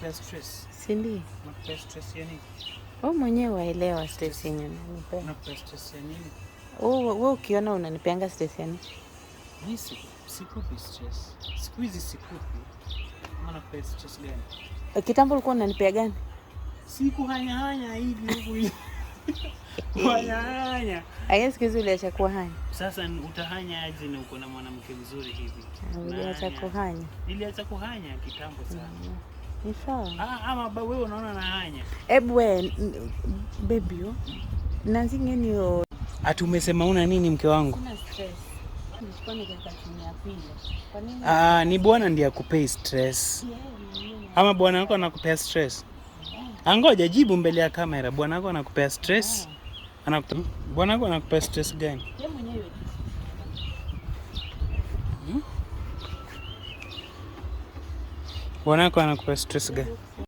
nakupea stress. Si ndio? Nakupea stress ya nini? Wewe mwenyewe waelewa stress yenyewe unanipea. Nakupea stress ya nini? Wewe ukiona unanipeanga stress ya nini? Mimi sikupi stress. Siku hizi sikupi. Maana nakupea stress gani? Kitambo ulikuwa unanipea gani? Sikuhanya hivi huku. Hanya. Aya, siku hizi uliacha kuhanya. Sasa utahanya aje na uko na mwanamke mzuri hivi? Uliacha kuhanya. Niliacha kuhanya kitambo sana. Ni sawa. Ama wewe unaona na hanya. Ebu wewe baby nanzingeni yo. Ati umesema una nini mke wangu? Sina stress. Nilikuwa nikaka chini ya pili. Kwa nini? Ni bwana ndiye akupea stress. Ama bwana wako anakupea stress? Angoja jibu mbele ya kamera. Bwana wako anakupea stress? Bwana wako anakupea stress gani? Yeye mwenyewe. Bwana wako anakupea stress gani?